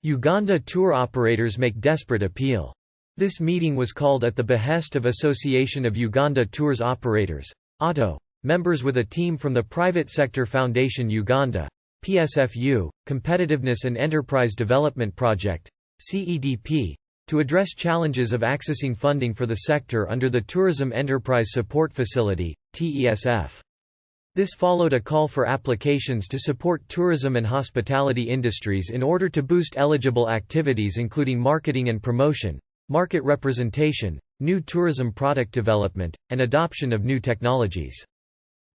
Uganda tour operators make desperate appeal. This meeting was called at the behest of Association of Uganda Tours Operators, ATO, members with a team from the Private Sector Foundation Uganda, PSFU, Competitiveness and Enterprise Development Project, CEDP, to address challenges of accessing funding for the sector under the Tourism Enterprise Support Facility, TESF. This followed a call for applications to support tourism and hospitality industries in order to boost eligible activities including marketing and promotion, market representation, new tourism product development, and adoption of new technologies.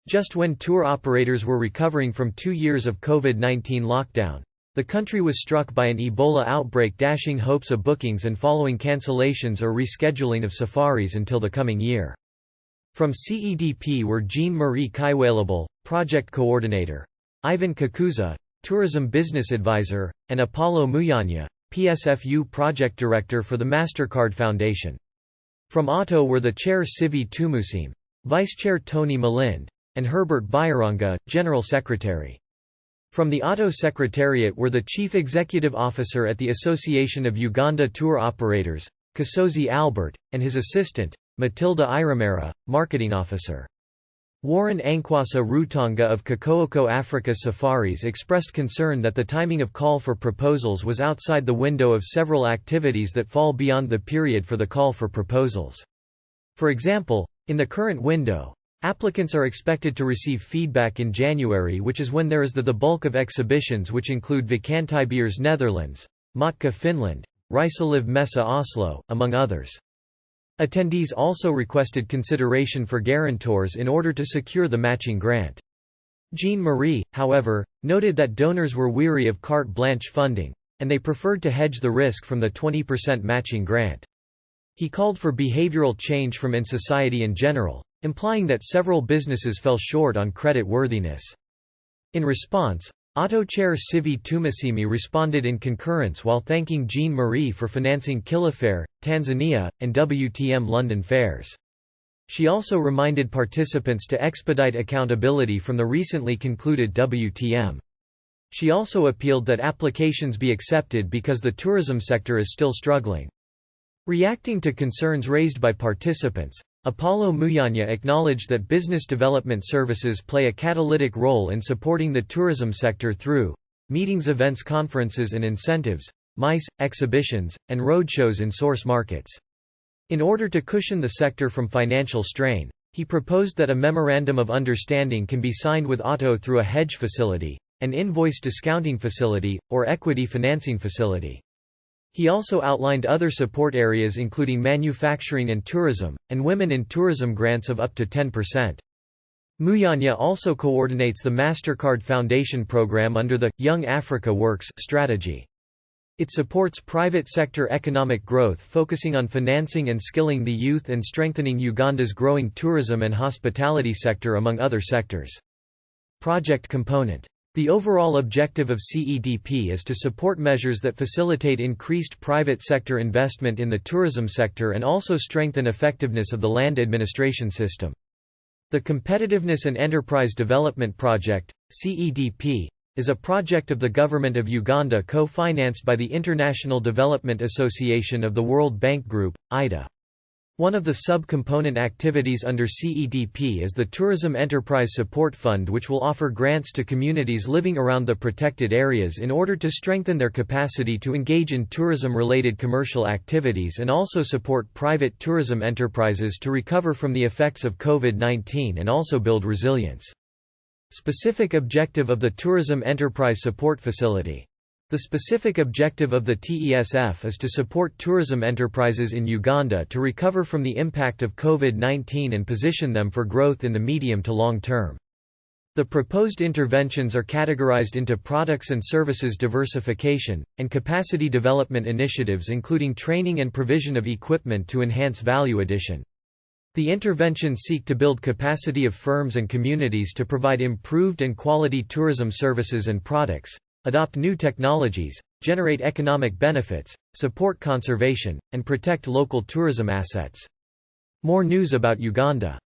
Just when tour operators were recovering from 2 years of COVID-19 lockdown, the country was struck by an Ebola outbreak, dashing hopes of bookings and following cancellations or rescheduling of safaris until the coming year. From CEDP were Jean-Marie Kaiwalable, Project Coordinator, Ivan Kakuza, Tourism Business Advisor, and Apollo Muyanya, PSFU Project Director for the MasterCard Foundation. From ATO were the Chair Sivi Tumusim, Vice Chair Tony Malind, and Herbert Bayaranga, General Secretary. From the ATO Secretariat were the Chief Executive Officer at the Association of Uganda Tour Operators, Kasozi Albert, and his assistant, Matilda Iramera, Marketing Officer. Warren Ankwasa Rutanga of Kakooko Africa Safaris expressed concern that the timing of call for proposals was outside the window of several activities that fall beyond the period for the call for proposals. For example, in the current window, applicants are expected to receive feedback in January, which is when there is the bulk of exhibitions, which include Vakantibeers Netherlands, Matka Finland, Reiseliv Messe Oslo, among others. Attendees also requested consideration for guarantors in order to secure the matching grant. Jean-Marie, however, noted that donors were weary of carte blanche funding, and they preferred to hedge the risk from the 20% matching grant. He called for behavioral change from in society in general, implying that several businesses fell short on credit worthiness. In response, ATO Chair Sivi Tumasimi responded in concurrence while thanking Jean-Marie for financing Kilafair, Tanzania, and WTM London fairs. She also reminded participants to expedite accountability from the recently concluded WTM. She also appealed that applications be accepted because the tourism sector is still struggling. Reacting to concerns raised by participants, Apollo Muyanya acknowledged that business development services play a catalytic role in supporting the tourism sector through meetings, events, conferences and incentives, MICE, exhibitions, and roadshows in source markets. In order to cushion the sector from financial strain, he proposed that a memorandum of understanding can be signed with ATO through a hedge facility, an invoice discounting facility, or equity financing facility. He also outlined other support areas including manufacturing and tourism, and women in tourism grants of up to 10%. Muyanya also coordinates the MasterCard Foundation program under the Young Africa Works strategy. It supports private sector economic growth, focusing on financing and skilling the youth and strengthening Uganda's growing tourism and hospitality sector among other sectors. Project component. The overall objective of CEDP is to support measures that facilitate increased private sector investment in the tourism sector and also strengthen effectiveness of the land administration system. The Competitiveness and Enterprise Development Project, CEDP, is a project of the Government of Uganda co-financed by the International Development Association of the World Bank Group, IDA. One of the sub-component activities under CEDP is the Tourism Enterprise Support Fund, which will offer grants to communities living around the protected areas in order to strengthen their capacity to engage in tourism-related commercial activities and also support private tourism enterprises to recover from the effects of COVID-19 and also build resilience. Specific objective of the Tourism Enterprise Support Facility. The specific objective of the TESF is to support tourism enterprises in Uganda to recover from the impact of COVID-19 and position them for growth in the medium to long term. The proposed interventions are categorized into products and services diversification, and capacity development initiatives including training and provision of equipment to enhance value addition. The interventions seek to build capacity of firms and communities to provide improved and quality tourism services and products, adopt new technologies, generate economic benefits, support conservation, and protect local tourism assets. More news about Uganda.